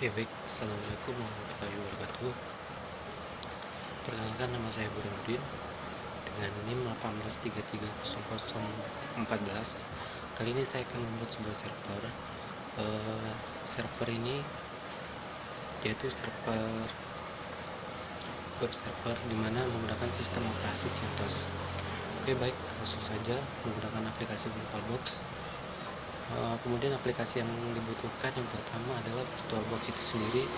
Oke, baik. Assalamualaikum warahmatullahi wabarakatuh. Perkenalkan, nama saya Burhanuddin dengan NIM 18330014. Kali ini saya akan membuat sebuah server. Server ini yaitu web server dimana menggunakan sistem operasi CentOS. Oke, baik. Langsung saja menggunakan aplikasi VirtualBox. Kemudian aplikasi yang dibutuhkan yang pertama adalah VirtualBox itu sendiri,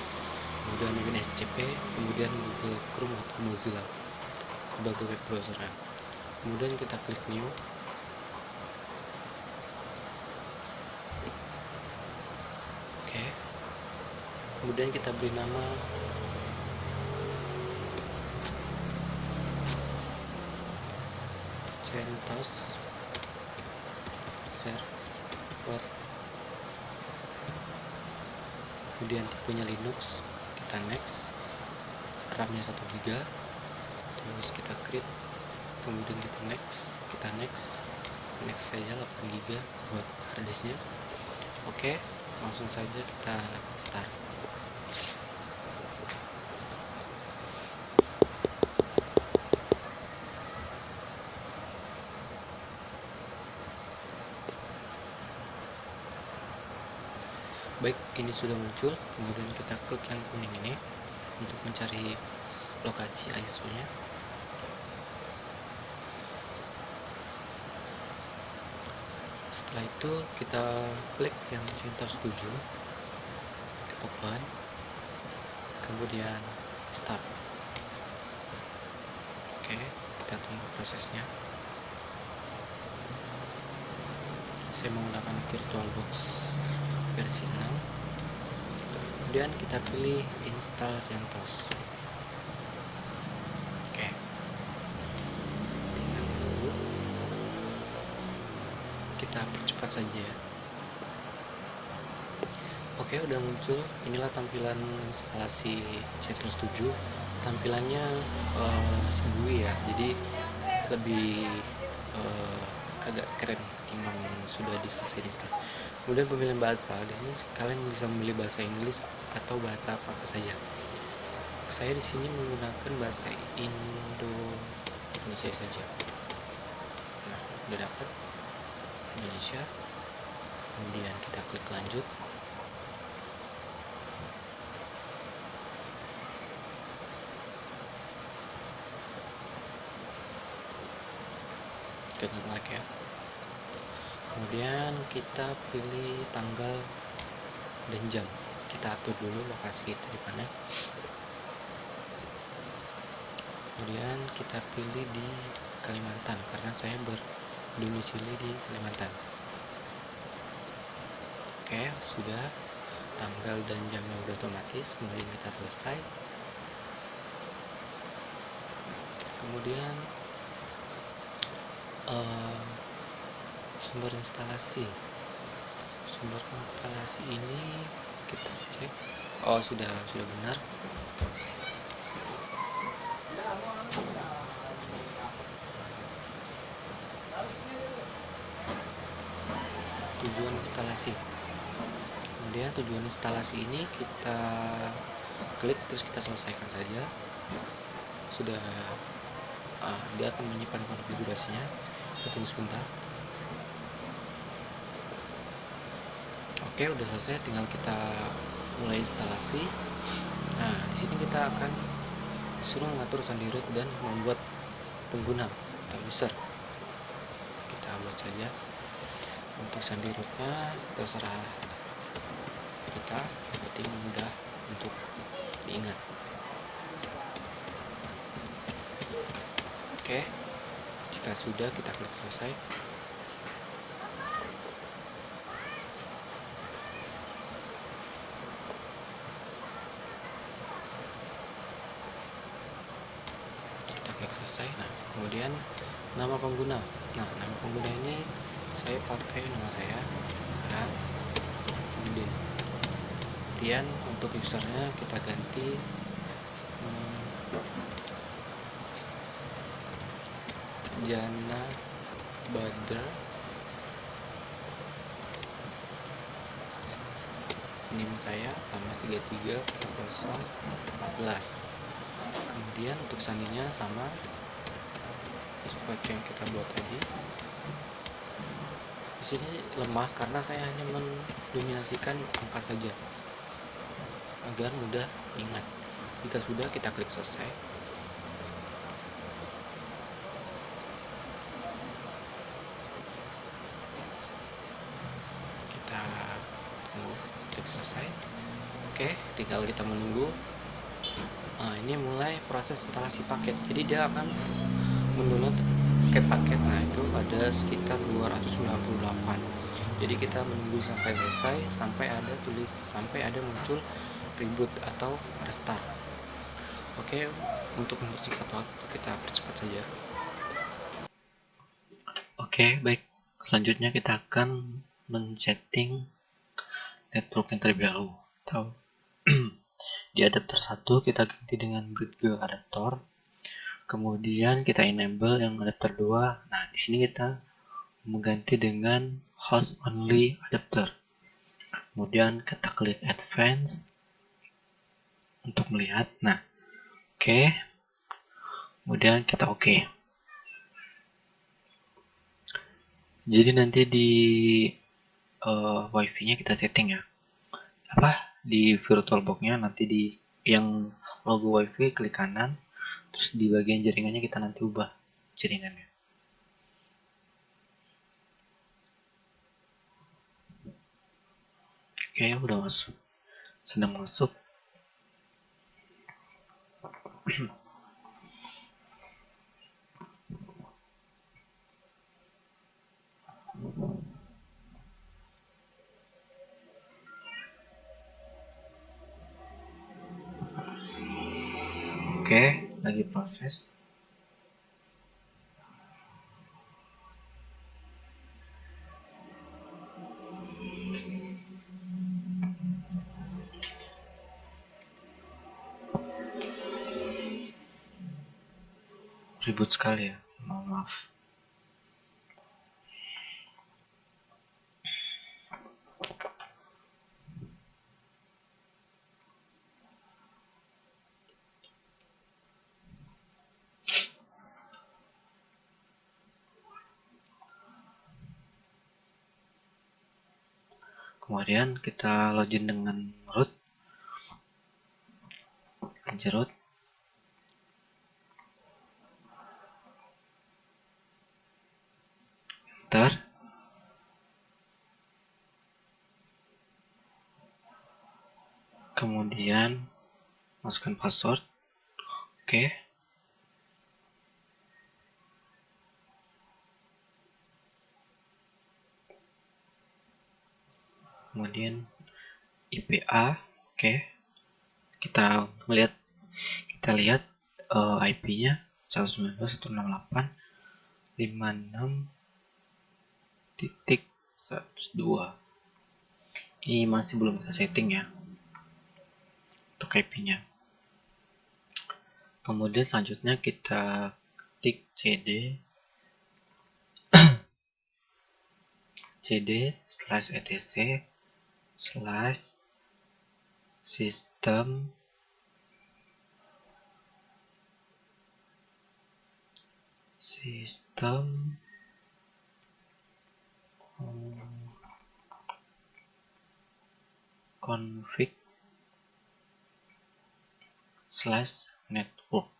kemudian WinSCP, kemudian Google Chrome atau Mozilla sebagai web browsernya. Kemudian kita klik new. Oke. Kemudian kita beri nama CentOS server. Kemudian tipenya Linux, kita next. RAM-nya 1 GB. Terus kita create, kemudian kita next saja 8 GB buat harddisknya. Oke, langsung saja kita start. Baik, ini sudah muncul. Kemudian kita klik yang kuning ini untuk mencari lokasi ISO-nya. Setelah itu kita klik yang CentOS 7, open, kemudian start. Oke, kita tunggu prosesnya. Saya menggunakan VirtualBox versi 6. Kemudian kita pilih install CentOS. Oke, tinggal tunggu. Kita percepat saja. Oke, udah muncul. Inilah tampilan instalasi CentOS 7. Tampilannya masih GUI ya, jadi lebih agak keren ketimbang sudah selesai install. Kemudian pemilihan bahasa, di sini kalian bisa memilih bahasa Inggris atau bahasa apa saja. Saya di sini menggunakan bahasa Indonesia saja. Nah, udah dapat Indonesia. Kemudian kita klik lanjut. Klik like ya. Kemudian kita pilih tanggal dan jam. Kita atur dulu lokasi kita di mana. Kemudian kita pilih di Kalimantan karena saya berdomisili di Kalimantan. Oke, sudah. Tanggal dan jamnya udah otomatis. Kemudian kita selesai. Kemudian sumber instalasi ini kita cek. Oh, sudah benar. Tujuan instalasi. Kemudian tujuan instalasi ini kita klik, terus kita selesaikan saja. Sudah dia akan menyimpan konfigurasinya. Tunggu sebentar. Oke, udah selesai, tinggal kita mulai instalasi. Nah, di sini kita akan suruh mengatur sandi root dan membuat pengguna atau user. Kita buat saja. Untuk sandi rootnya terserah kita, yang penting mudah untuk diingat. Oke, jika sudah kita klik selesai. Kita klik selesai. Nah, kemudian nama pengguna. Nah, nama pengguna ini saya pakai nama saya. Nah, kemudian untuk usernya kita ganti Jana Badra NIM saya 18330014. Kemudian untuk sandinya sama seperti yang kita buat tadi. Di sini lemah karena saya hanya mendominasikan angka saja agar mudah ingat. Jika sudah, kita klik selesai. Kita tunggu, klik selesai. Oke, tinggal kita menunggu. Nah, ini mulai proses instalasi paket. Jadi dia akan mendownload paket. Nah, itu ada sekitar 298. Jadi kita menunggu sampai selesai, sampai ada muncul reboot atau restart. Oke, untuk mempersingkat waktu kita percepat saja. Oke, baik. Selanjutnya kita akan men-setting network yang terlebih dahulu. Atau di adapter 1 kita ganti dengan Bridge adaptor. Kemudian kita enable yang adapter 2. Nah, di sini kita mengganti dengan host only adapter. Kemudian kita klik advance untuk melihat. Nah, oke. Kemudian kita oke. Jadi nanti di wifi-nya kita setting ya. Di VirtualBox-nya nanti di yang logo wifi klik kanan, terus di bagian jaringannya kita nanti ubah jaringannya. Oke, udah masuk. Sedang masuk. Oke, lagi proses. Ribut sekali ya, maaf. Kemudian kita login dengan root. Root. Enter. Kemudian masukkan password. Oke. Kemudian IPA. Oke. Kita lihat IP-nya 192.168.56.102. Ini masih belum kita setting ya untuk IP-nya. Kemudian selanjutnya kita ketik cd cd/etc/system config/network.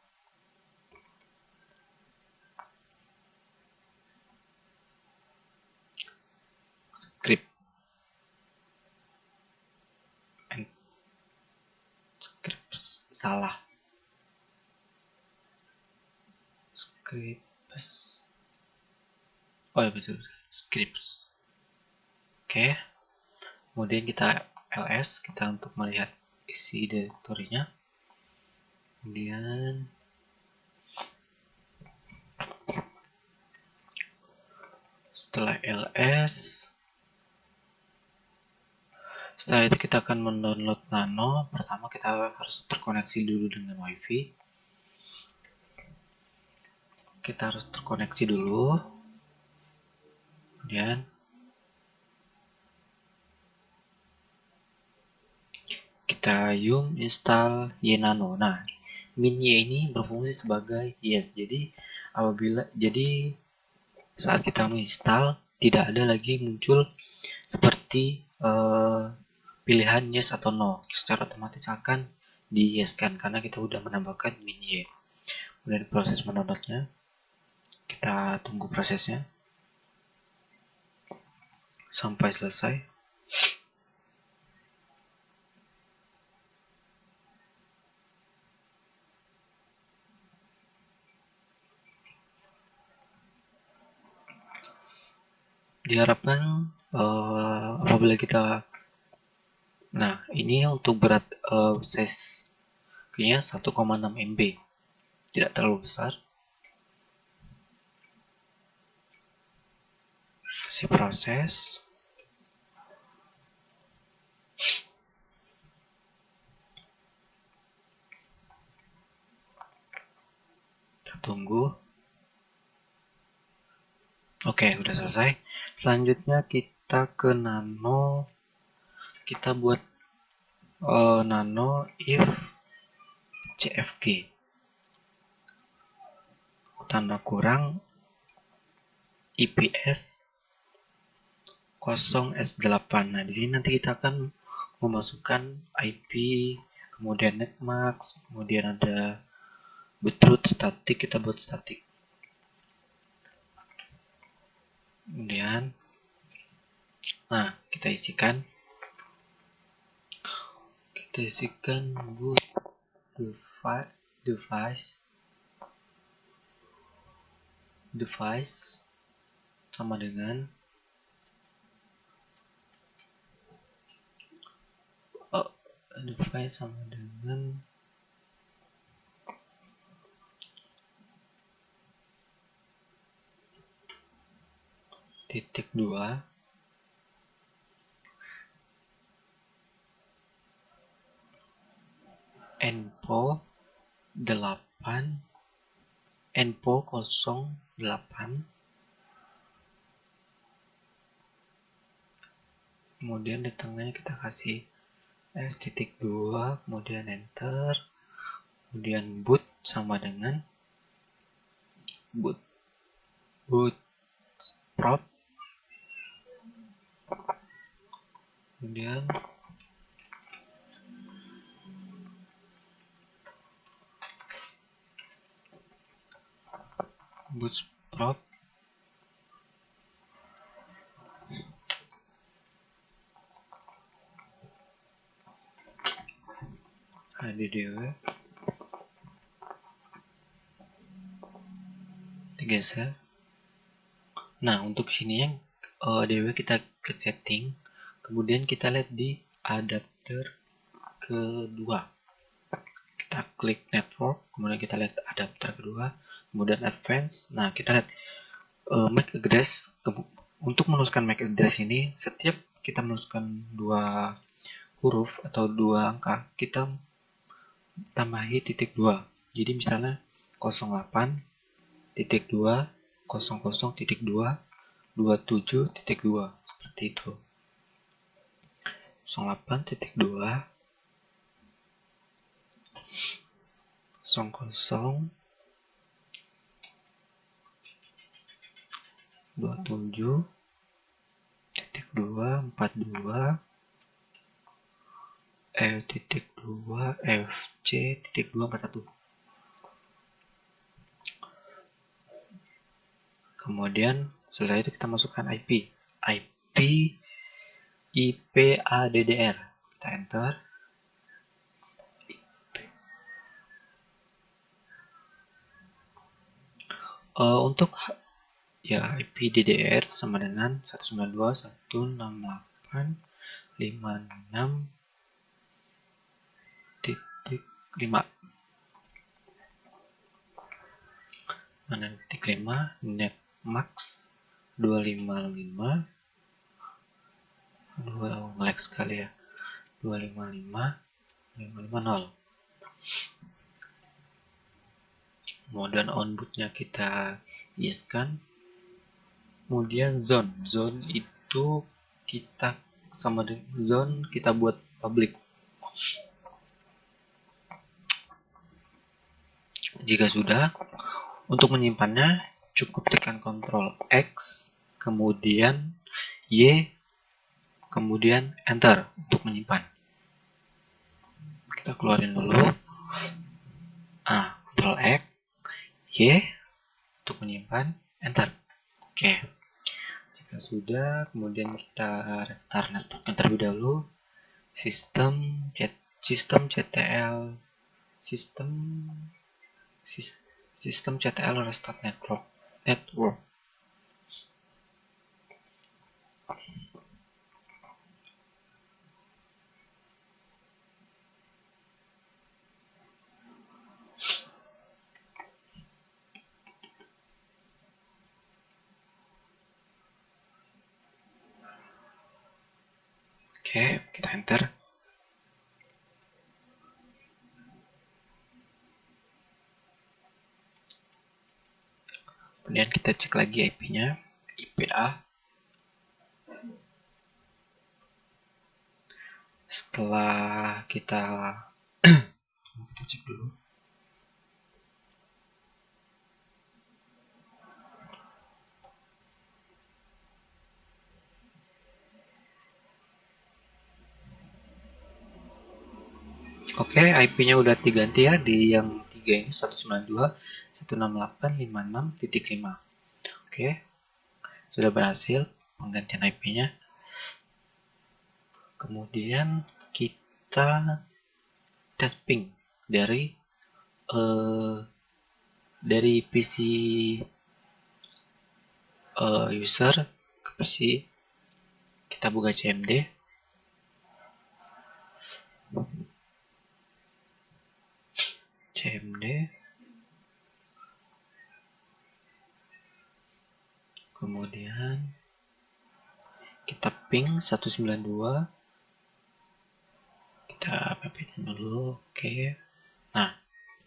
Script salah. Oh ya, betul. Scripts. Oke. Kemudian kita ls untuk melihat isi direktorinya. Kemudian setelah ls, setelah itu kita akan mendownload Nano. Pertama kita harus terkoneksi dulu dengan wifi. Kita harus terkoneksi dulu. Kemudian kita yum install ynano. Nah, min-y ini berfungsi sebagai yes. Jadi saat kita menginstal tidak ada lagi muncul seperti pilihan yes atau no. Secara otomatis akan di yes kan karena kita udah menambahkan min-y. Kemudian proses mendownloadnya, kita tunggu prosesnya sampai selesai. Diharapkan apabila kita, nah ini untuk berat size kayaknya 1,6 MB, tidak terlalu besar. Masih proses. Kita tunggu. Oke, udah selesai. Selanjutnya kita ke nano. Kita buat nano if cfg tanda kurang IPS 0S8. Nah, di sini nanti kita akan memasukkan IP, kemudian netmask, kemudian ada bootroot static, kita buat static. Kemudian, nah kita isikan boot device sama dengan titik 2 enpo 08, kemudian di tengahnya kita kasih S.2, kemudian enter, kemudian boot sama dengan boot prop, kemudian bootstrap addw digeser. Nah, untuk sini yang addw kita klik setting, kemudian kita lihat di adapter kedua, kita klik network, kemudian kita lihat adapter kedua, kemudian advance. Nah, kita lihat MAC address. Untuk menuliskan MAC address ini, setiap kita menuliskan 2 huruf atau 2 angka, kita tambahi titik 2. Jadi misalnya 08.2 00.2 27.2 seperti itu. 08.2 00 27.242 F.2 FC.241. Kemudian setelah itu kita masukkan IP IPADDR, kita enter. Untuk ya IP DDR sama dengan 192.168.56.5. Mana titik 5, netmax 255, ngelag sekali ya, 255.550. Kemudian onbootnya kita yes-kan. Kemudian zone itu kita sama dengan zone kita buat public. Jika sudah, untuk menyimpannya cukup tekan Ctrl X, kemudian Y, kemudian Enter untuk menyimpan. Kita keluarin dulu. Ctrl X, Y untuk menyimpan, Enter. Oke. Jika sudah, kemudian kita restart network terlebih dahulu. Sistem CTL sistem CTL restart network. Oke, kita enter. Kemudian kita cek lagi IP-nya, IPA. Setelah kita cek dulu. Oke, IP-nya udah diganti ya di yang 3 ini 192.168.56.5. Oke, sudah berhasil penggantian IP-nya. Kemudian kita tes ping dari PC user ke PC. Kita buka CMD. Kemudian kita ping 192, kita pp dulu. Oke, nah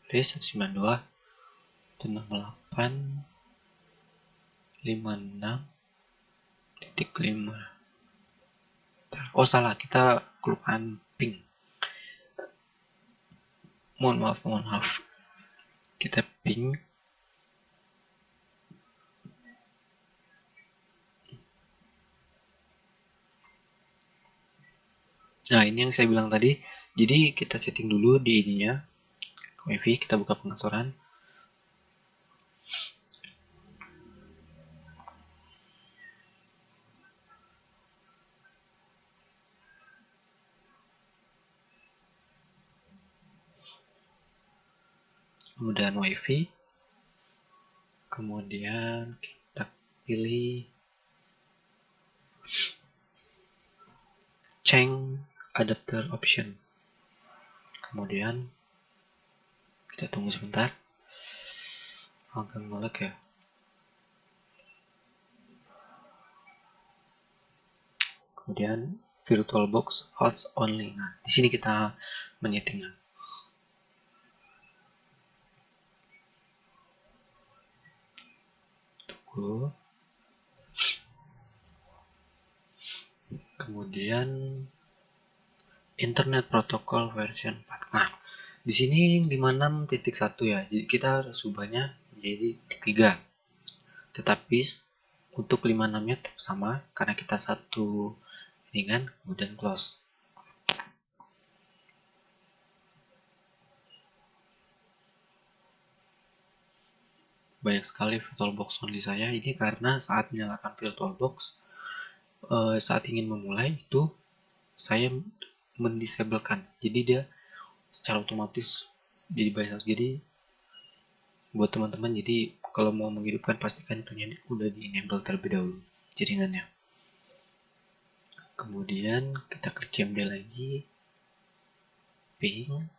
dari 192.168.56.5. Oh salah, kita kelupaan ping. Mohon maaf. Kita ping. Nah, ini yang saya bilang tadi. Jadi kita setting dulu di ininya. WiFi, kita buka pengaturan. Kemudian WiFi. Kemudian kita pilih change adapter option. Kemudian kita tunggu sebentar. Agak ngelag ya. Kemudian VirtualBox host only. Nah, di sini kita menyetingnya. Tunggu. Kemudian Internet Protocol version 4. Nah, di sini 56.1 ya. Jadi kita harus ubahnya menjadi 3. Tetapi untuk 56-nya tetap sama karena kita satu ringan kemudian close. Banyak sekali VirtualBox only saya ini karena saat menyalakan VirtualBox saat ingin memulai itu saya mendisablekan. Jadi dia secara otomatis jadi banyak. Jadi buat teman-teman, jadi kalau mau menghidupkan pastikan itunya udah di enable terlebih dahulu jaringannya. Kemudian kita klik CMD lagi, ping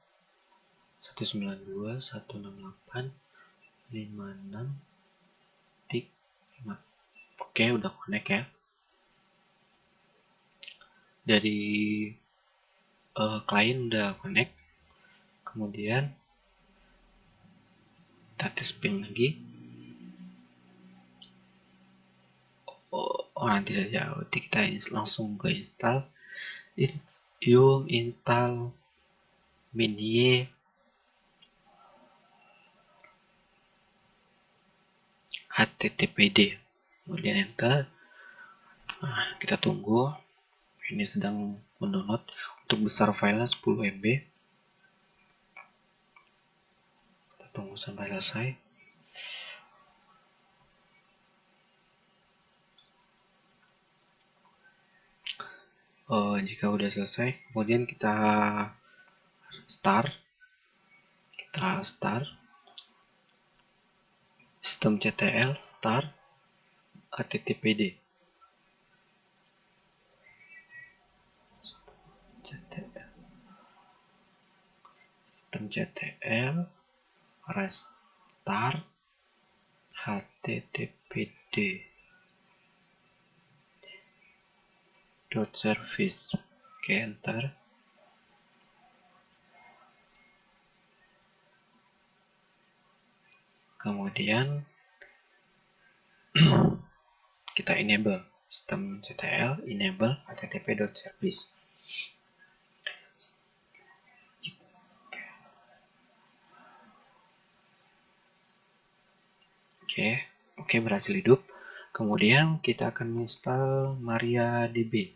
192.168.56.5. Oke, udah connect ya. Dari klien udah connect. Kemudian kita tes ping lagi. Nanti saja. Kita langsung ke install. Install min.y httpd, kemudian enter. Nah, kita tunggu, ini sedang mendownload. Untuk besar filenya 10 MB, kita tunggu sampai selesai. Jika udah selesai, kemudian kita start systemctl start httpd. systemctl restart httpd .service. Oke, enter. Kemudian kita enable systemctl enable http.service. Oke, berhasil hidup. Kemudian kita akan install MariaDB.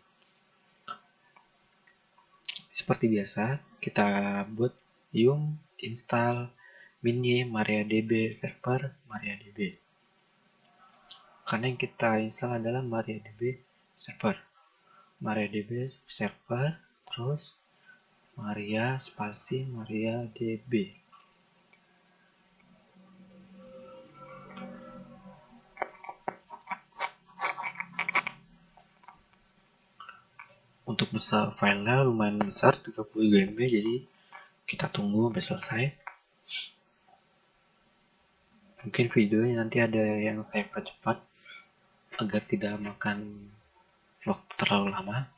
Seperti biasa, kita buat yung install min.y MariaDB server MariaDB. Karena yang kita install adalah MariaDB server. MariaDB server, terus Maria spasi MariaDB. Untuk besar filenya lumayan besar, 30 MB, jadi kita tunggu sampai selesai. Mungkin videonya nanti ada yang saya percepat agar tidak makan vlog terlalu lama.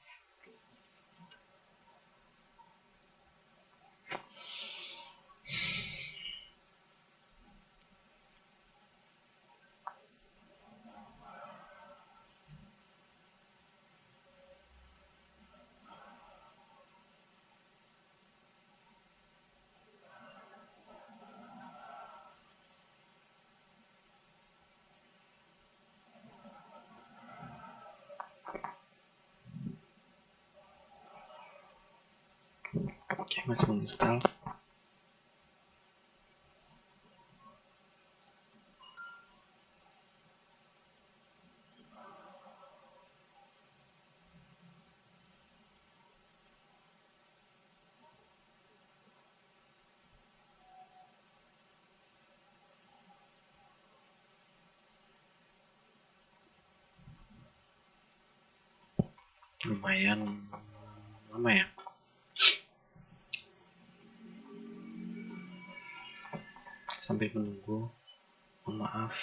Oke, masih menginstal. Lumayan lama ya. Sambil menunggu, mohon maaf.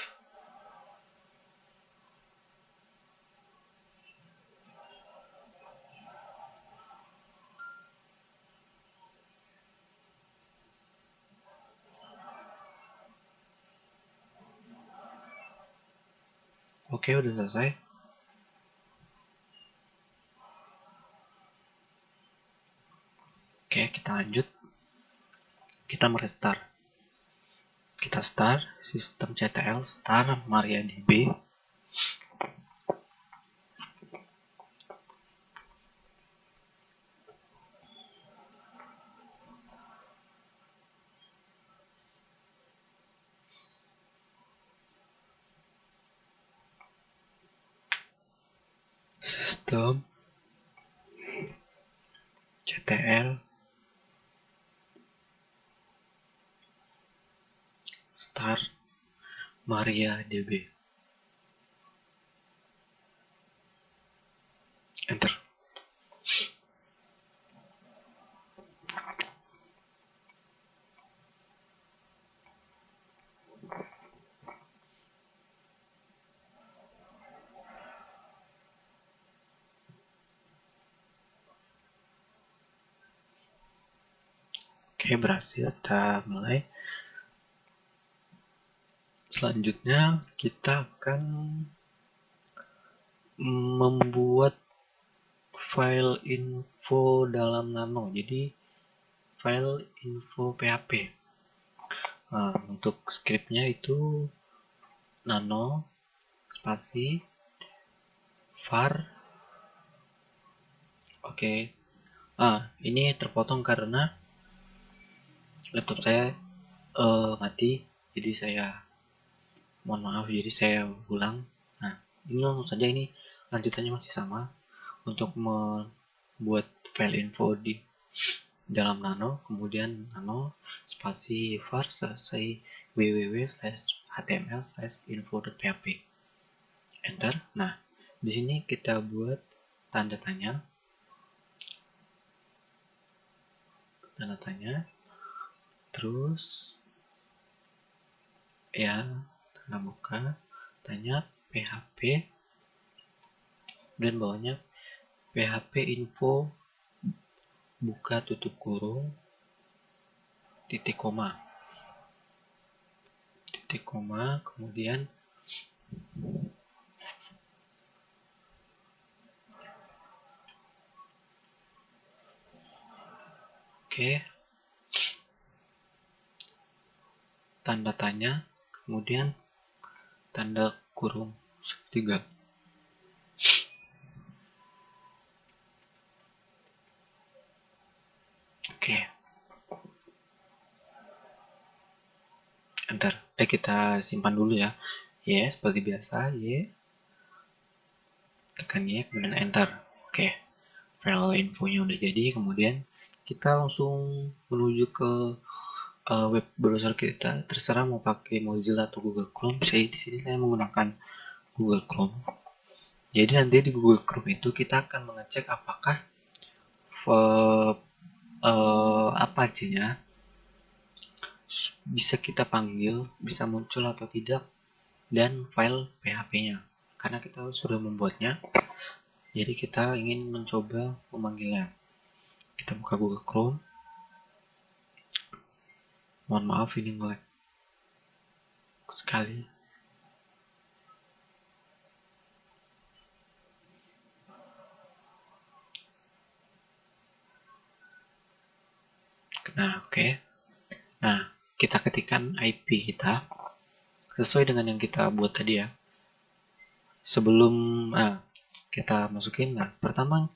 Oke, udah selesai. Oke, kita lanjut. Kita merestart. Kita start systemctl start MariaDB. Systemctl start MariaDB. Enter. Oke, berhasil. Kita mulai. Selanjutnya kita akan membuat file info dalam nano. Jadi file info PHP. Untuk scriptnya itu nano spasi var. Oke. Ini terpotong karena laptop saya mati, jadi saya mohon maaf, jadi saya ulang. Nah, ini langsung saja, ini lanjutannya masih sama. Untuk membuat file info di dalam nano, kemudian nano spasi var selesai www/html/info.php, enter. Nah, di sini kita buat tanda tanya, terus ya tanda muka, tanya PHP, dan bawahnya PHP info buka tutup kurung titik koma, kemudian tanda tanya, kemudian tanda kurung segitiga. Enter. Kita simpan dulu ya. Seperti biasa, tekan Y, kemudian enter. File infonya udah jadi. Kemudian kita langsung menuju ke web browser kita. Terserah mau pakai Mozilla atau Google Chrome. Di sini saya menggunakan Google Chrome. Jadi nanti di Google Chrome itu kita akan mengecek apakah Apache-nya bisa kita panggil, bisa muncul atau tidak, dan file PHP-nya. Karena kita sudah membuatnya, jadi kita ingin mencoba memanggilnya. Kita buka Google Chrome. Mohon maaf, ini nge-lag sekali. Nah, Nah, kita ketikkan IP kita sesuai dengan yang kita buat tadi ya. Sebelum kita masukin, pertama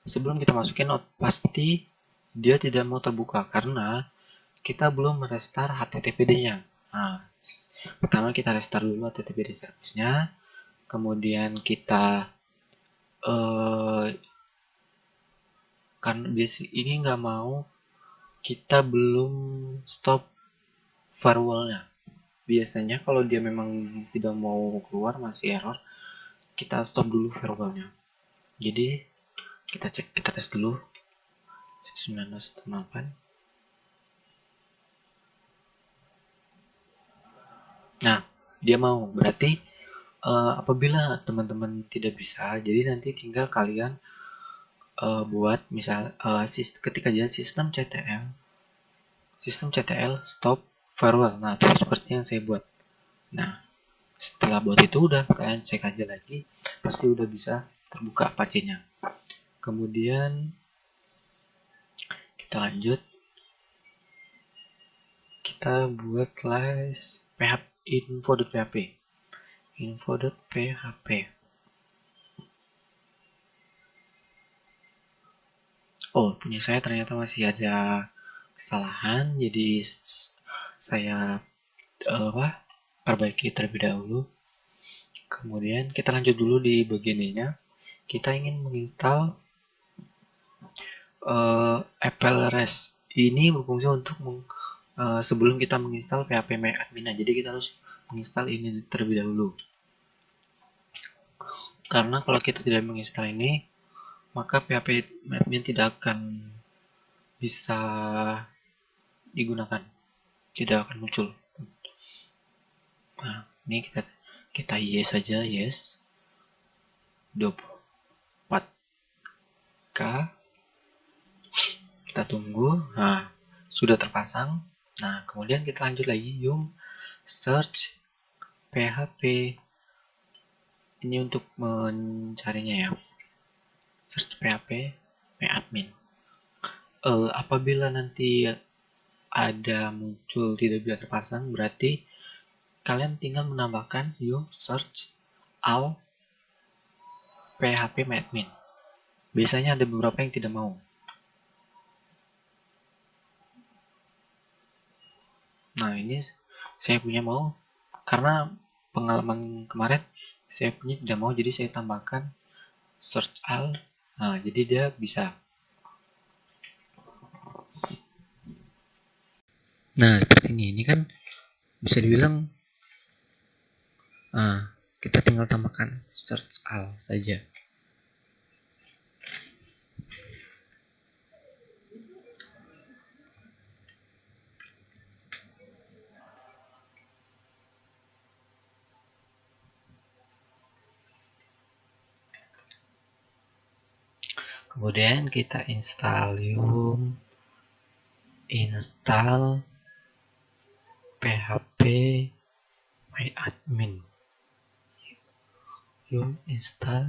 sebelum kita masukin, pasti dia tidak mau terbuka karena kita belum merestart HTTPD-nya. Pertama kita restart dulu HTTPD service-nya, kemudian kita karena ini nggak mau, kita belum stop firewall-nya. Biasanya kalau dia memang tidak mau keluar, masih error, kita stop dulu firewall-nya. Jadi kita tes dulu 19.8. Nah, dia mau, berarti apabila teman-teman tidak bisa, jadi nanti tinggal kalian buat misal ketika dia sistem CTL stop firewall. Nah, itu seperti yang saya buat. Nah, setelah buat itu udah kalian cek aja lagi, pasti udah bisa terbuka Apache-nya. Kemudian kita lanjut, kita buat slash info.php. Punya saya ternyata masih ada kesalahan, jadi saya perbaiki terlebih dahulu. Kemudian kita lanjut dulu di bagian ini. Kita ingin menginstal FLREST. Ini berfungsi untuk sebelum kita menginstal PHP MyAdmin. Jadi kita harus menginstal ini terlebih dahulu. Karena kalau kita tidak menginstal ini, maka PHP MyAdmin tidak akan bisa digunakan, tidak akan muncul. Nah, ini kita yes saja, yes. 24K. Kita tunggu. Nah, sudah terpasang. Nah, kemudian kita lanjut lagi, yuk search PHP. Ini untuk mencarinya ya. Search PHP MyAdmin. apabila nanti ada muncul tidak bisa terpasang, berarti kalian tinggal menambahkan search al php-admin. Biasanya ada beberapa yang tidak mau. Nah, ini saya punya mau, karena pengalaman kemarin saya punya tidak mau, jadi saya tambahkan search all. Nah, jadi dia bisa. Nah, seperti ini kan bisa dibilang kita tinggal tambahkan search all saja. Kemudian kita install php myadmin. Install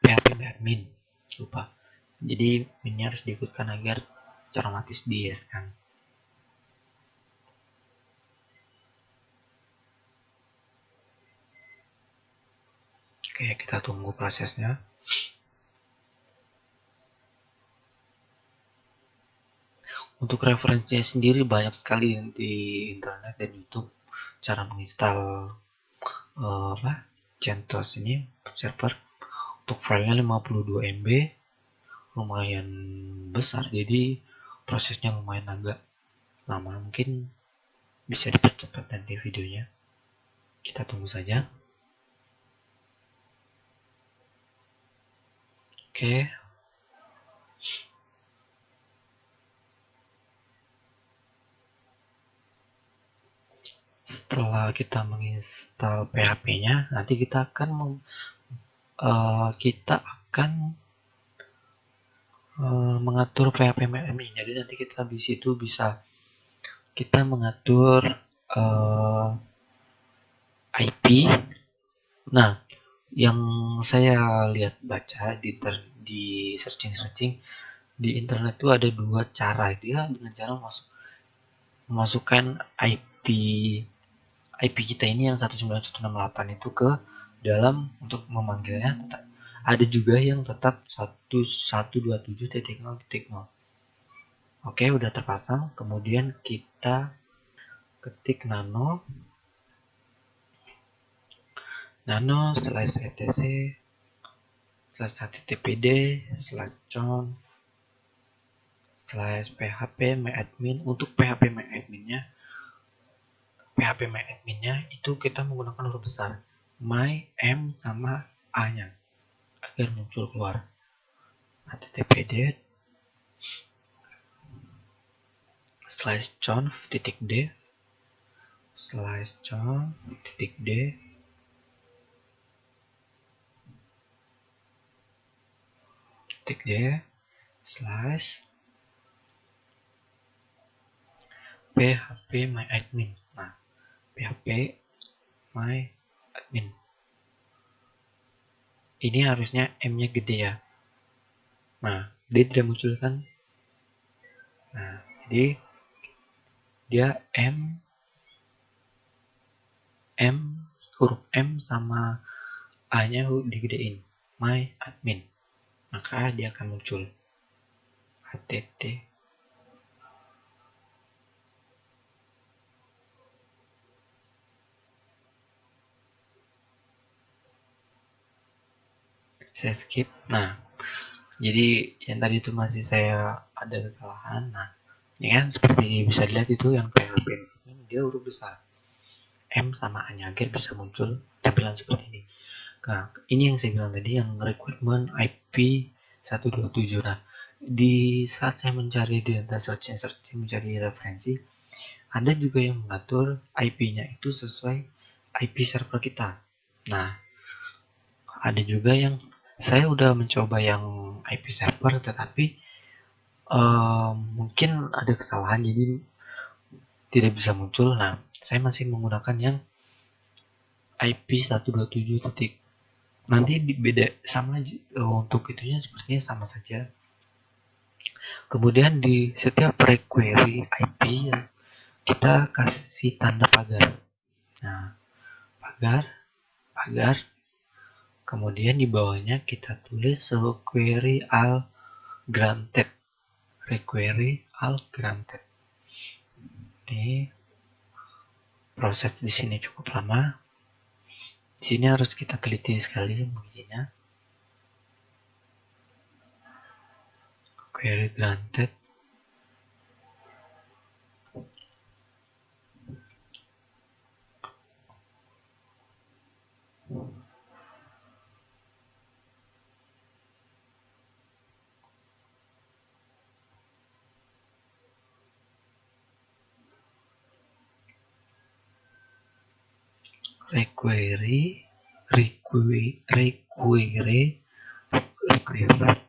php myadmin. Lupa. Jadi ini harus diikutkan agar otomatis di yes kan. Oke, kita tunggu prosesnya. Untuk referensinya sendiri banyak sekali di internet dan YouTube cara menginstal CentOS ini server. Untuk filenya 52 MB, lumayan besar, jadi prosesnya lumayan agak lama. Mungkin bisa dipercepat nanti videonya. Kita tunggu saja. Oke. Setelah kita menginstal PHP-nya, nanti kita akan mengatur PHP MAMI. Jadi nanti kita di situ bisa kita mengatur IP. Nah, yang saya lihat baca di searching di internet itu ada dua cara. Dia dengan cara memasukkan IP kita ini yang 19168 itu ke dalam untuk memanggilnya. Ada juga yang tetap 1127.0.0. Oke, udah terpasang. Kemudian kita ketik nano /etc /httpd /conf /php myadmin. Untuk php myadminnya itu kita menggunakan huruf besar my, m, sama a nya agar muncul keluar. httpd /conf.d /conf.d /php myadmin. Nah, php myadmin ini harusnya m-nya gede ya. Nah, dia tidak muncul kan. Nah, jadi dia huruf M sama A-nya digedein, myadmin. Maka dia akan muncul http. Saya skip. Nah, jadi yang tadi itu masih saya ada kesalahan. Nah, ini kan seperti bisa dilihat itu yang PHP dia huruf besar M sama A nya agar bisa muncul tampilan seperti ini. Nah, ini yang saya bilang tadi yang requirement IP 127. Nah, di saat saya mencari di data searching mencari referensi, ada juga yang mengatur IP-nya itu sesuai IP server kita. Nah, ada juga yang saya udah mencoba yang IP server, tetapi mungkin ada kesalahan jadi tidak bisa muncul. Nah, saya masih menggunakan yang IP 127. Nanti beda sama untuk itunya sepertinya sama saja. Kemudian di setiap requery IP kita kasih tanda pagar. Nah, pagar, pagar. Kemudian di bawahnya kita tulis requery all granted. Requery all granted. Ini proses di sini cukup lama. Di sini harus kita teliti sekali mengujinya. Query granted. Requery,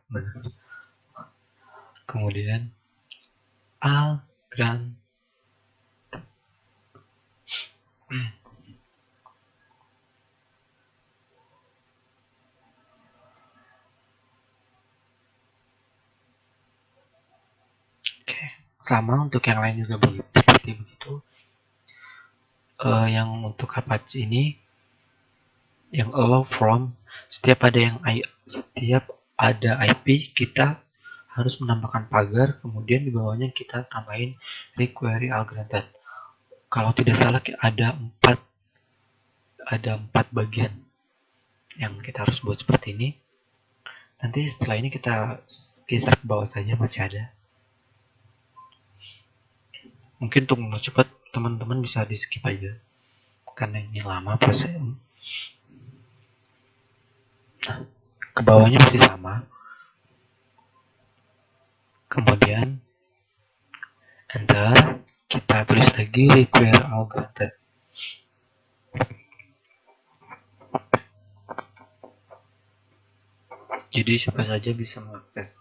benar. Kemudian all grant. Oke, sama untuk yang lain juga seperti begitu. Yang untuk Apache ini, yang allow from, setiap ada IP kita harus menambahkan pagar, kemudian di bawahnya kita tambahin requery all granted. Kalau tidak salah ada empat bagian yang kita harus buat seperti ini. Nanti setelah ini kita geser ke bawah saja, masih ada. Mungkin untuk mempercepat teman-teman bisa di skip aja karena ini lama proses. Nah, ke bawahnya masih sama. Kemudian enter, kita tulis lagi require all granted. Jadi siapa saja bisa mengakses.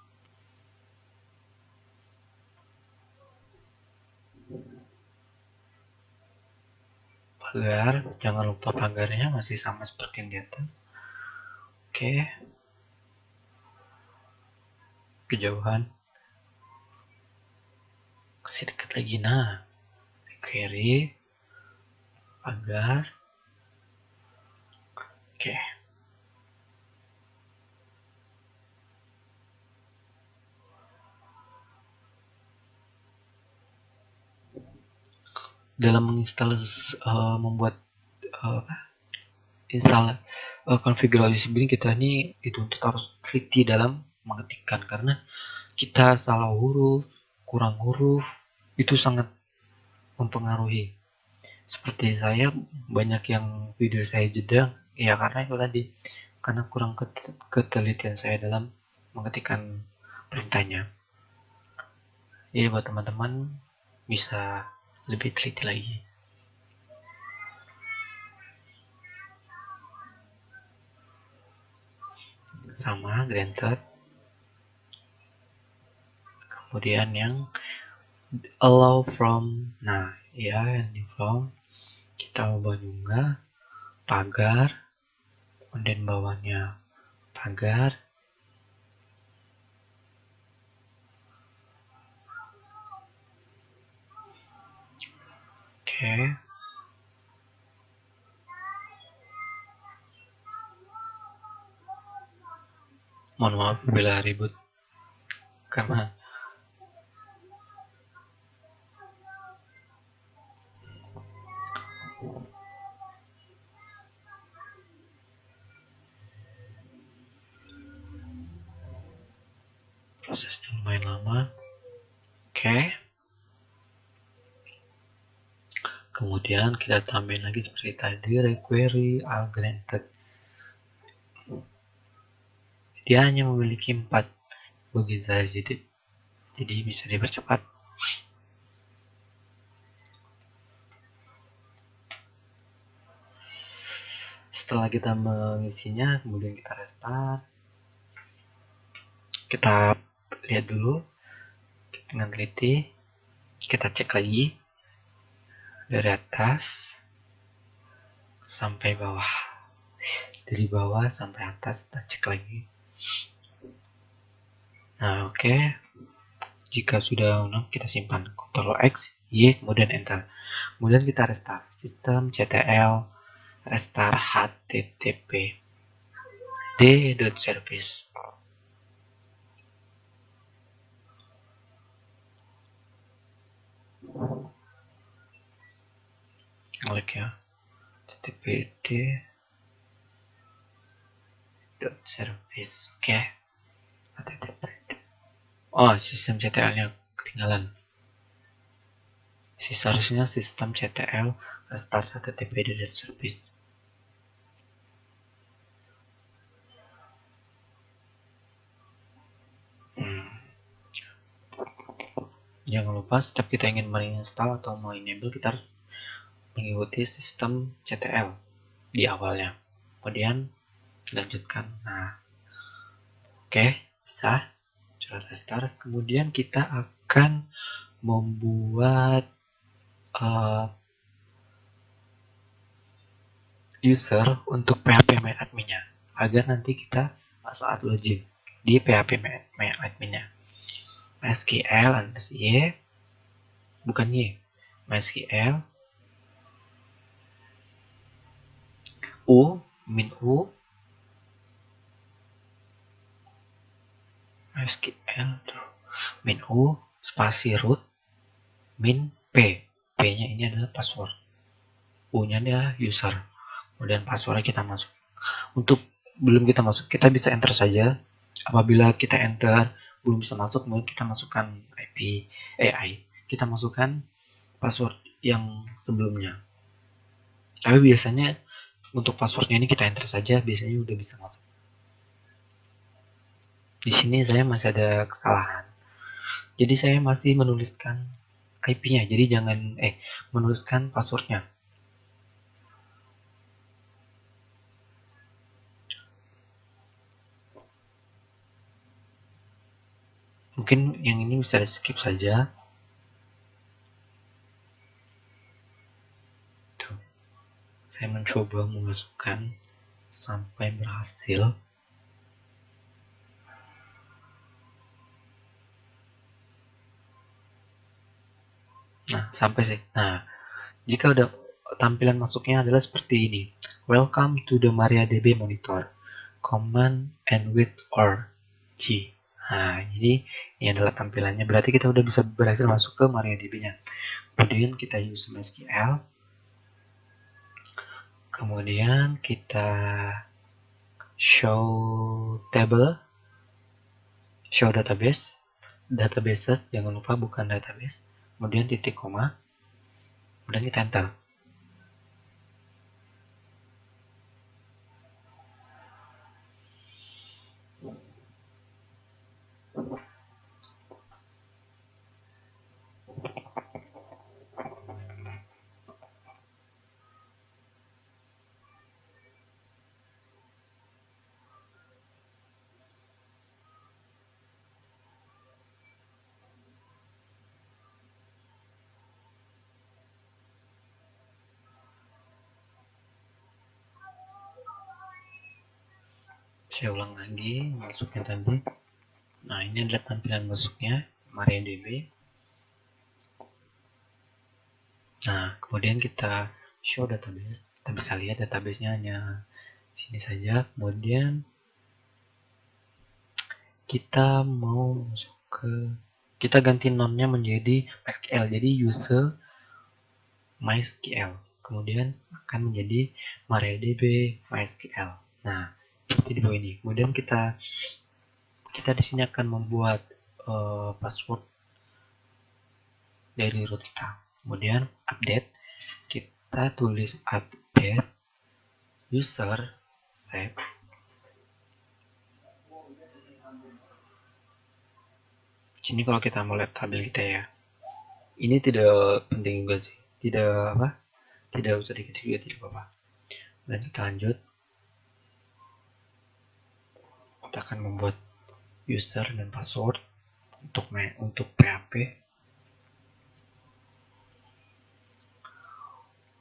Pagar, jangan lupa pagarnya masih sama seperti yang di atas. Oke. Kejauhan. Kasih dekat lagi. Nah, query, pagar. Oke. Dalam menginstal membuat konfigurasi begini, kita ini dituntut harus teliti dalam mengetikkan karena kita salah huruf, kurang huruf, itu sangat mempengaruhi. Seperti saya, banyak yang video saya jeda ya karena itu tadi, karena kurang ketelitian saya dalam mengetikkan perintahnya. Jadi buat teman-teman bisa lebih teliti lagi. Sama granted. Kemudian yang allow from, nah ya yang di from kita ubah juga pagar, kemudian bawahnya pagar. Oke. Mohon maaf bila ribut karena prosesnya lumayan lama. Oke. Kemudian kita tambahin lagi seperti tadi requery all granted. Dia hanya memiliki 4 bagian saja, jadi bisa dipercepat. Setelah kita mengisinya, kemudian kita restart. Kita lihat dulu dengan teliti. Kita cek lagi dari atas sampai bawah, dari bawah sampai atas kita cek lagi. Nah, oke. Jika sudah kita simpan Ctrl X, Y, kemudian enter. Kemudian kita restart sistem CTL restart http d.service. Klik ya, http d.service. Oke, http. Oh, sistem CTL-nya ketinggalan. Seharusnya sistem CTL restart http d.service. Jangan lupa setiap kita ingin menginstal atau mau enable, kita harus mengikuti sistem CTL di awalnya. Kemudian lanjutkan. Nah, oke, bisa. Sudah restart. Kemudian kita akan membuat user untuk PHP MyAdmin-nya agar nanti kita saat login di PHP MyAdmin-nya. MySQL y, bukan y, MySQL min u MySQL min u spasi root min p-nya ini adalah password, u-nya adalah user, kemudian passwordnya kita masuk. Untuk belum kita masuk, kita bisa enter saja. Apabila kita enter belum bisa masuk, kemudian kita masukkan kita masukkan password yang sebelumnya. Tapi biasanya untuk passwordnya ini kita enter saja, biasanya udah bisa masuk. Di sini saya masih ada kesalahan. Jadi saya masih menuliskan IP-nya, jadi jangan menuliskan passwordnya. Mungkin yang ini bisa di skip saja. Tuh. Saya mencoba memasukkan sampai berhasil. Nah, sampai sih. Nah, jika udah tampilan masuknya adalah seperti ini. Welcome to the MariaDB monitor. Command and with or G. Nah, jadi ini adalah tampilannya. Berarti kita udah bisa berhasil masuk ke MariaDB-nya. Kemudian kita use MySQL. Kemudian kita show table, show database, databases, jangan lupa bukan database. Kemudian titik koma, kemudian kita enter. Saya ulang lagi masuknya tadi. Nah, ini adalah tampilan masuknya MariaDB. Nah, kemudian kita show database. Kita bisa lihat databasenya hanya sini saja. Kemudian kita mau masuk ke, kita ganti nonnya menjadi MySQL. Jadi user MySQL. Kemudian akan menjadi MariaDB MySQL. Nah, seperti di bawah ini. Kemudian kita di sini akan membuat password dari root kita. Kemudian update, kita tulis update user save. Sini kalau kita mau lihat tabel kita ya, ini tidak penting juga sih, tidak usah diketik juga, tidak apa-apa. Dan kita lanjut, kita akan membuat user dan password untuk PHP.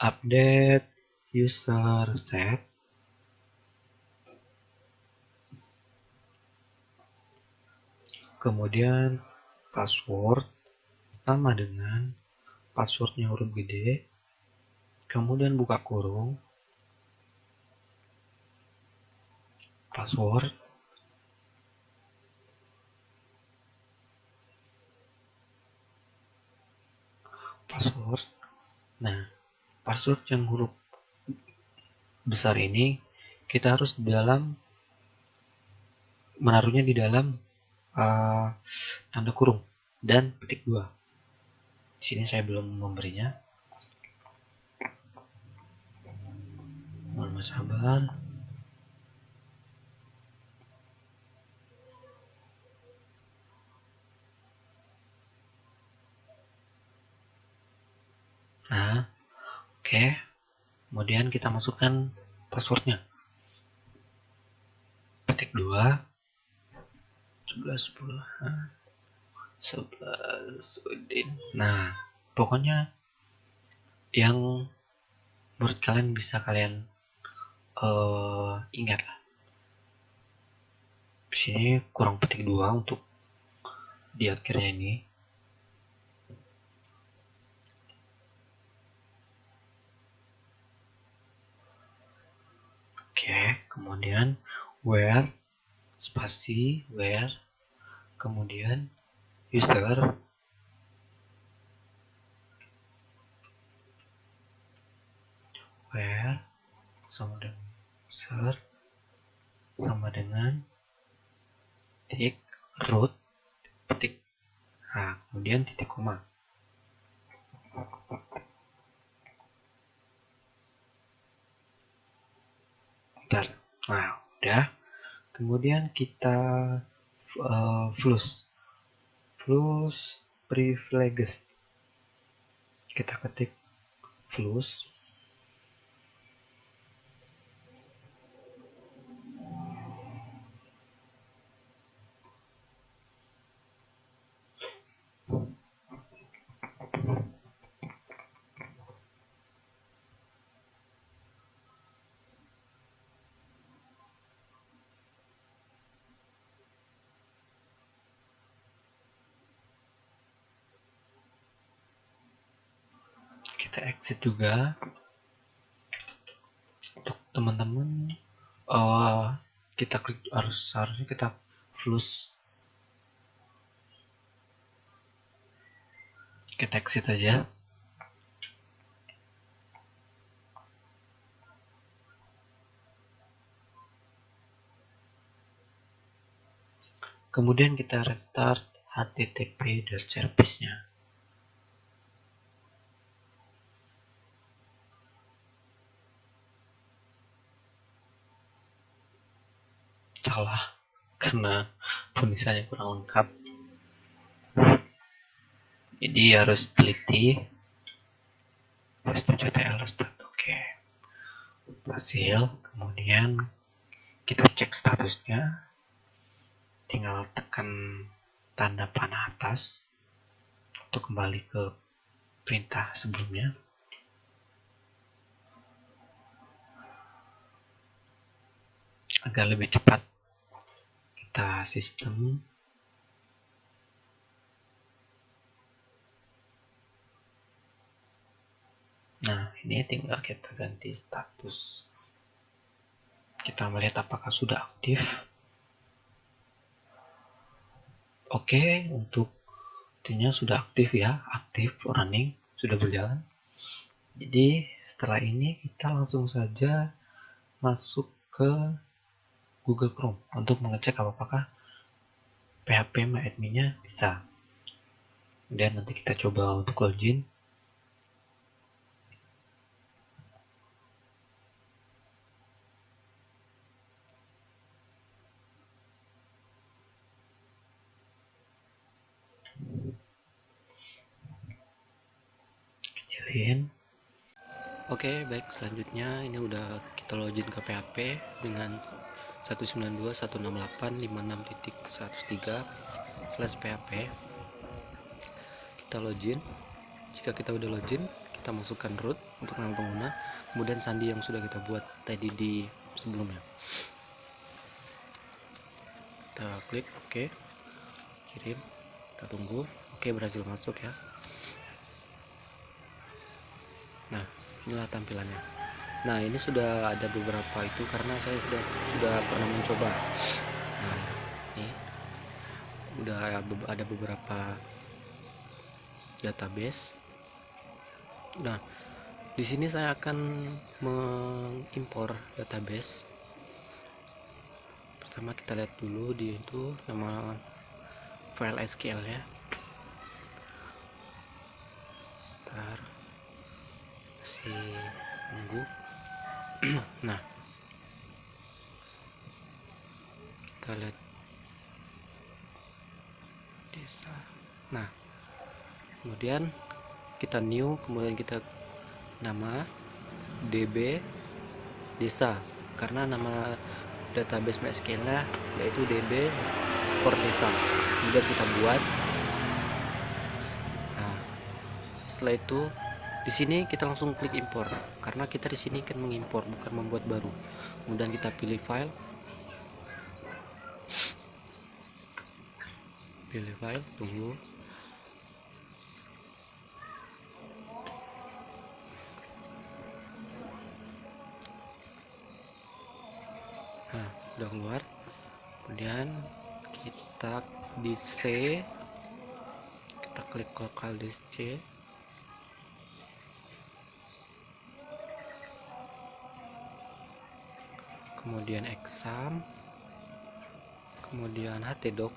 Update user set, kemudian password sama dengan passwordnya huruf gede, kemudian buka kurung, password, nah password yang huruf besar ini kita harus menaruhnya di dalam tanda kurung dan petik 2. Di sini saya belum memberinya. Mohon bersabar. Nah, oke. Kemudian kita masukkan passwordnya. Petik 2 11 Udin. Nah, pokoknya yang menurut kalian bisa kalian ingat lah. Di sini kurang petik 2 untuk di akhirnya ini. Oke, kemudian where spasi where, kemudian user, where sama dengan user sama dengan titik root petik, nah kemudian titik koma. Bentar. Nah udah, kemudian kita flush privileges, kita ketik flush kita exit juga. Untuk teman-teman kita klik harusnya kita flush, kita exit aja. Kemudian kita restart HTTP dan service-nya. Salah karena tulisannya kurang lengkap, jadi harus teliti. S7TL start, oke, berhasil. Kemudian kita cek statusnya, tinggal tekan tanda panah atas untuk kembali ke perintah sebelumnya. Agar lebih cepat kita sistem. Nah, ini tinggal kita ganti status. Kita melihat apakah sudah aktif. Oke, untuk itunya sudah aktif ya, aktif running, sudah berjalan. Jadi setelah ini kita langsung saja masuk ke Google Chrome untuk mengecek apakah PHP MyAdmin-nya bisa. Kemudian nanti kita coba untuk login. Kecilin. Oke, baik, selanjutnya ini udah kita login ke PHP dengan 192.168.56.103/PHP. Kita login. Jika kita udah login, kita masukkan root untuk nama pengguna, kemudian sandi yang sudah kita buat tadi di sebelumnya. Kita klik OK, kirim. Kita tunggu. Oke, berhasil masuk ya. Nah, inilah tampilannya. Nah, ini sudah ada beberapa itu karena saya sudah pernah mencoba. Nah, ini udah ada beberapa database. Nah, di sini saya akan mengimpor database. Pertama kita lihat dulu di itu nama file SQL ya. Ntar masih nunggu. Nah, kita lihat desa. Nah, kemudian kita new, kemudian kita nama db desa, karena nama database MySQL nya yaitu db sport desa. Kemudian kita buat. Nah, setelah itu di sini kita langsung klik impor, karena kita di sini kan mengimpor bukan membuat baru. Kemudian kita pilih file, tunggu. Nah, udah keluar. Kemudian kita di C, kita klik local disk C, kemudian exam, kemudian htdoc,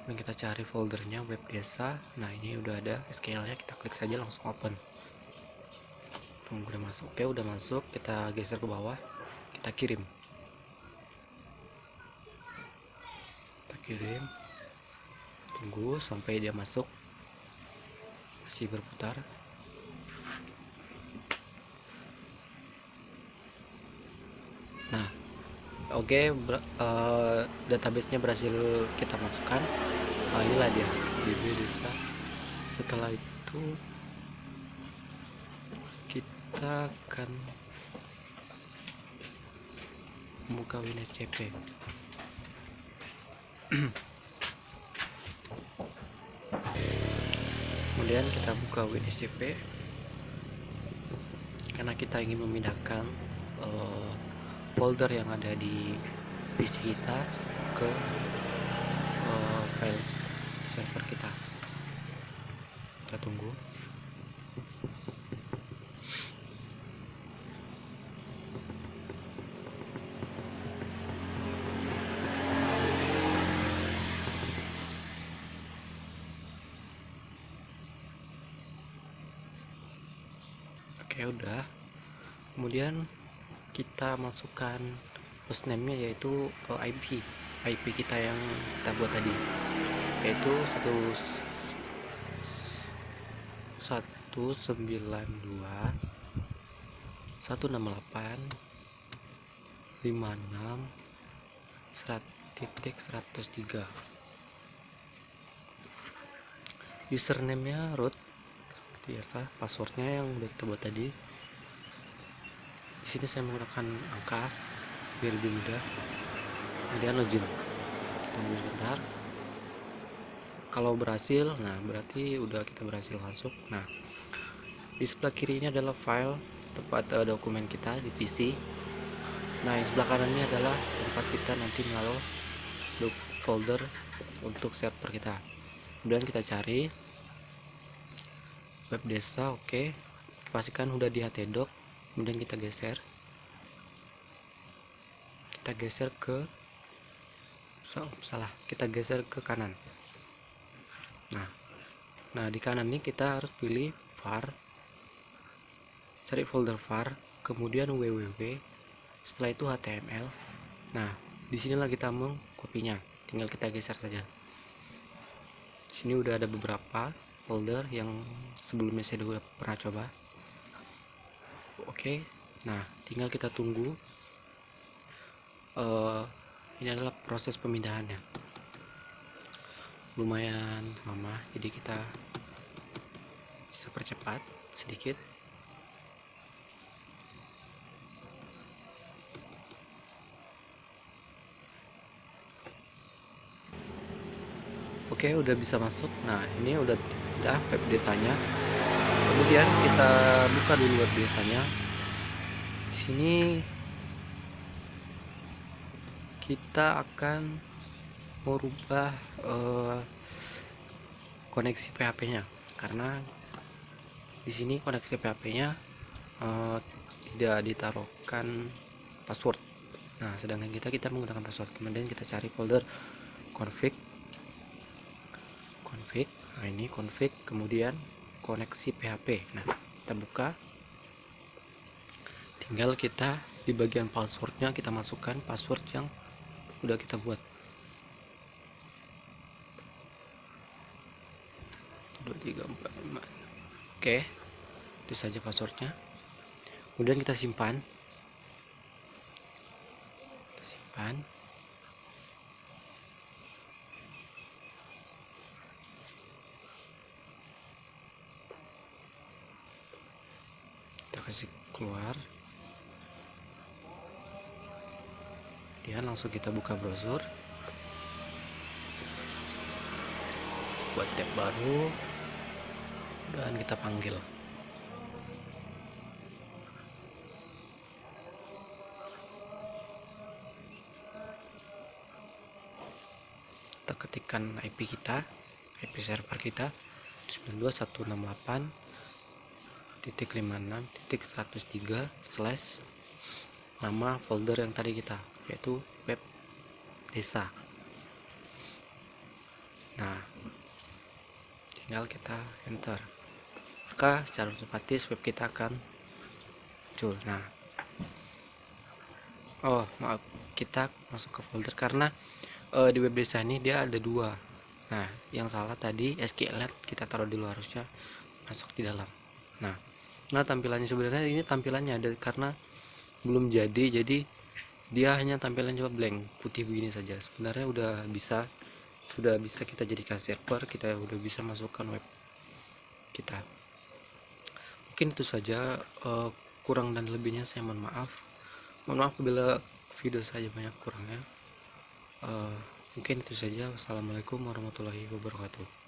dan kita cari foldernya web desa. Nah, ini udah ada SQL nya, kita klik saja langsung open. Tunggu, udah masuk. Oke, udah masuk. Kita geser ke bawah, kita kirim. Tunggu sampai dia masuk, masih berputar. Nah, oke, database-nya berhasil kita masukkan. Nah, inilah dia DB desa. Setelah itu kita akan membuka WinSCP. Kemudian kita buka WinSCP karena kita ingin memindahkan folder yang ada di PC kita ke file server kita. Kita tunggu. Oke, udah. Kemudian kita masukkan hostname-nya yaitu IP kita yang kita buat tadi, yaitu 192.168.56.100.103. Username-nya root biasa, passwordnya yang udah kita buat tadi. Di sini saya menggunakan angka biar lebih mudah. Kemudian login. Tunggu sebentar. Kalau berhasil, nah berarti udah kita berhasil masuk. Nah, di sebelah kiri ini adalah file tempat dokumen kita di PC. Nah, di sebelah kanan ini adalah tempat kita nanti menaruh folder untuk server kita. Kemudian kita cari web desa. Oke, pastikan udah di htdoc. Kemudian kita geser ke kita geser ke kanan. Nah, di kanan ini kita harus pilih var, cari folder var, kemudian www, setelah itu html. Nah, disinilah kita mengkopinya, tinggal kita geser saja. Sini udah ada beberapa folder yang sebelumnya saya udah pernah coba. Oke, nah tinggal kita tunggu. Ini adalah proses pemindahannya, lumayan lama, jadi kita bisa percepat sedikit. Oke, udah bisa masuk. Nah, ini udah web desanya. Kemudian kita buka dulu web desanya. Di sini kita akan merubah koneksi PHP-nya, karena di sini koneksi PHP-nya tidak ditaruhkan password. Nah, sedangkan kita menggunakan password. Kemudian kita cari folder config. Nah, ini config, kemudian koneksi PHP. Nah, kita buka. Tinggal kita di bagian passwordnya kita masukkan password yang udah kita buat. 2345. Oke, itu saja passwordnya. Kemudian kita simpan. Kita kasih keluar. Kemudian langsung kita buka browser, buat tab baru, dan kita panggil. Kita ketikkan IP kita, IP server kita 92168.56.103/ nama folder yang tadi kita, yaitu web desa. Nah, tinggal kita enter, maka secara otomatis web kita akan muncul. Nah, maaf, kita masuk ke folder karena di web desa ini dia ada dua. Nah, yang salah tadi SQLite kita taruh di luar, harusnya masuk di dalam. Nah, tampilannya sebenarnya ini tampilannya ada karena belum jadi dia hanya tampilan coba blank putih begini saja. Sebenarnya sudah bisa kita jadikan server, kita udah bisa masukkan web kita. Mungkin itu saja, kurang dan lebihnya saya mohon maaf bila video saya banyak kurangnya. Mungkin itu saja. Wassalamualaikum warahmatullahi wabarakatuh.